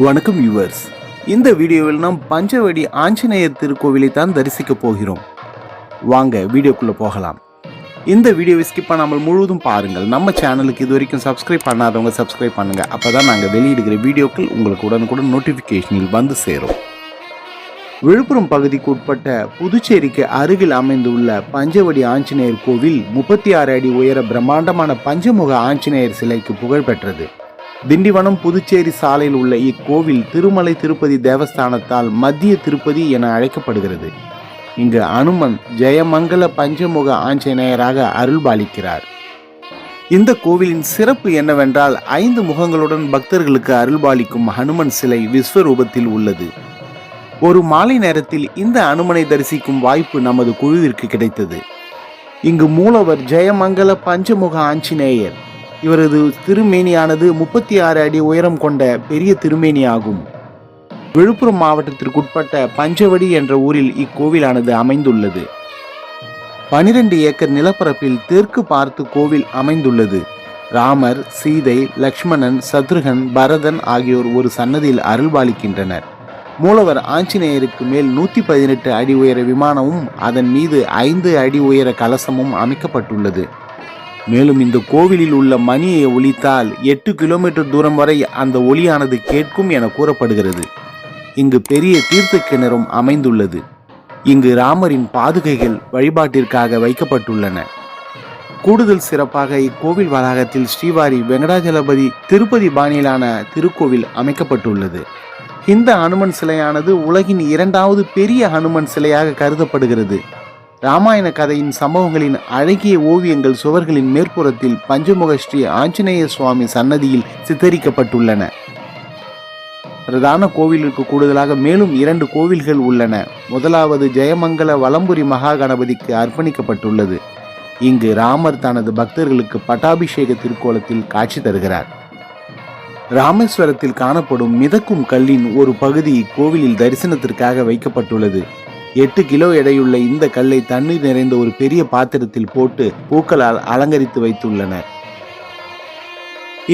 வணக்கம் வியூவர்ஸ். இந்த வீடியோவில் நாம் பஞ்சவடி ஆஞ்சநேயர் திருக்கோவிலை தான் தரிசிக்க போகிறோம். வாங்க வீடியோக்குள்ள போகலாம். இந்த வீடியோவை ஸ்கிப் பண்ணாமல் முழுவதும் பாருங்கள். நம்ம சேனலுக்கு இது வரைக்கும் சப்ஸ்கிரைப் பண்ணாதவங்க சப்ஸ்கிரைப் பண்ணுங்க. அப்பதான் நாங்கள் வெளியிடுகிற வீடியோக்கள் உங்களுக்கு உடனுக்குடன் நோட்டிஃபிகேஷனில் வந்து சேரும். விழுப்புரம் பகுதிக்கு உட்பட்ட புதுச்சேரிக்கு அருகில் அமைந்துள்ள பஞ்சவடி ஆஞ்சநேயர் கோவில் 36 அடி உயர பிரம்மாண்டமான பஞ்சமுக ஆஞ்சநேயர் சிலைக்கு புகழ் பெற்றது. திண்டிவனம் புதுச்சேரி சாலையில் உள்ள இக்கோவில் திருமலை திருப்பதி தேவஸ்தானத்தால் மத்திய திருப்பதி என அழைக்கப்படுகிறது. இங்கு அனுமன் ஜெயமங்கல பஞ்சமுக ஆஞ்சநேயராக அருள்பாலிக்கிறார். இந்த கோவிலின் சிறப்பு என்னவென்றால் 5 முகங்களுடன் பக்தர்களுக்கு அருள்பாலிக்கும் ஹனுமன் சிலை விஸ்வரூபத்தில் உள்ளது. ஒரு மாலை நேரத்தில் இந்த அனுமனை தரிசிக்கும் வாய்ப்பு நமது குழுவிற்கு கிடைத்தது. இங்கு மூலவர் ஜெயமங்கல பஞ்சமுக ஆஞ்சநேயர். இவரது திருமேனியானது 36 அடி உயரம் கொண்ட பெரிய திருமேனியாகும். விழுப்புரம் மாவட்டத்திற்குட்பட்ட பஞ்சவடி என்ற ஊரில் இக்கோவிலானது அமைந்துள்ளது. 12 ஏக்கர் நிலப்பரப்பில் தெற்கு பார்த்து கோவில் அமைந்துள்ளது. ராமர், சீதை, லக்ஷ்மணன், சத்ருகன், பரதன் ஆகியோர் ஒரு சன்னதியில் அருள்பாலிக்கின்றனர். மூலவர் ஆஞ்சநேயருக்கு மேல் 118 அடி உயர விமானமும் அதன் மீது 5 அடி உயர கலசமும் அமைக்கப்பட்டுள்ளது. மேலும் இந்த கோவிலில் உள்ள மணியை ஒலித்தால் 8 கிலோமீட்டர் தூரம் வரை அந்த ஒலியானது கேட்கும் என கூறப்படுகிறது. இங்கு பெரிய தீர்த்த கிணறும் அமைந்துள்ளது. இங்கு ராமரின் பாதுகைகள் வழிபாட்டிற்காக வைக்கப்பட்டுள்ளன. கூடுதல் சிறப்பாக இக்கோவில் வளாகத்தில் ஸ்ரீவாரி வெங்கடாஜலபதி திருப்பதி பாணியிலான திருக்கோவில் அமைக்கப்பட்டுள்ளது. இந்த ஹனுமன் சிலையானது உலகின் 2வது பெரிய ஹனுமன் சிலையாக கருதப்படுகிறது. ராமாயண கதையின் சம்பவங்களின் அழகிய ஓவியங்கள் சுவர்களின் மேற்புறத்தில் பஞ்சமுக ஸ்ரீ ஆஞ்சநேய சுவாமி சன்னதியில் சித்தரிக்கப்பட்டுள்ளன. பிரதான கோவிலுக்கு கூடுதலாக மேலும் 2 கோவில்கள் உள்ளன. முதலாவது ஜெயமங்கல வலம்புரி மகா கணபதிக்கு அர்ப்பணிக்கப்பட்டுள்ளது. இங்கு ராமர் தனது பக்தர்களுக்கு பட்டாபிஷேக திருக்கோலத்தில் காட்சி தருகிறார். ராமேஸ்வரத்தில் காணப்படும் மிதக்கும் கல்லின் ஒரு பகுதி கோவிலில் தரிசனத்திற்காக வைக்கப்பட்டுள்ளது. 8 கிலோ எடையுள்ள இந்த கல்லை தண்ணீர் நிறைந்த ஒரு பெரிய பாத்திரத்தில் போட்டு பூக்களால் அலங்கரித்து வைத்துள்ளனர்.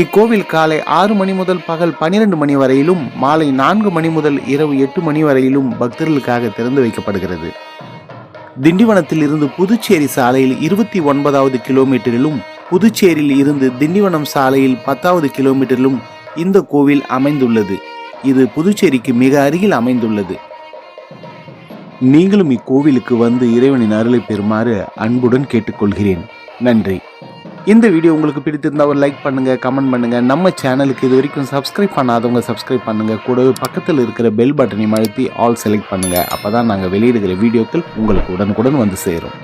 இக்கோவில் காலை 6 மணி முதல் பகல் 12 மணி வரையிலும் மாலை 4 மணி முதல் இரவு 8 மணி வரையிலும் பக்தர்களுக்காக திறந்து வைக்கப்படுகிறது. திண்டிவனத்தில் இருந்து புதுச்சேரி சாலையில் 29வது கிலோமீட்டரிலும் புதுச்சேரியில் இருந்து திண்டிவனம் சாலையில் 10வது கிலோமீட்டரிலும் இந்த கோவில் அமைந்துள்ளது. இது புதுச்சேரிக்கு மிக அருகில் அமைந்துள்ளது. நீங்களும் இக்கோவிலுக்கு வந்து இறைவனின் அருளை பெறுமாறு அன்புடன் கேட்டுக்கொள்கிறேன். நன்றி. இந்த வீடியோ உங்களுக்கு பிடித்திருந்தால் ஒரு லைக் பண்ணுங்க, கமெண்ட் பண்ணுங்க. நம்ம சேனலுக்கு இது வரைக்கும் சப்ஸ்கிரைப் பண்ணாதவங்க சப்ஸ்கிரைப் பண்ணுங்க. கூடவே பக்கத்தில் இருக்கிற பெல் பட்டனை அழுத்தி ஆல் செலக்ட் பண்ணுங்க. அப்பதான் நாங்கள் வெளியிடுகிற வீடியோக்கள் உங்களுக்கு உடனுக்குடன் வந்து சேரும்.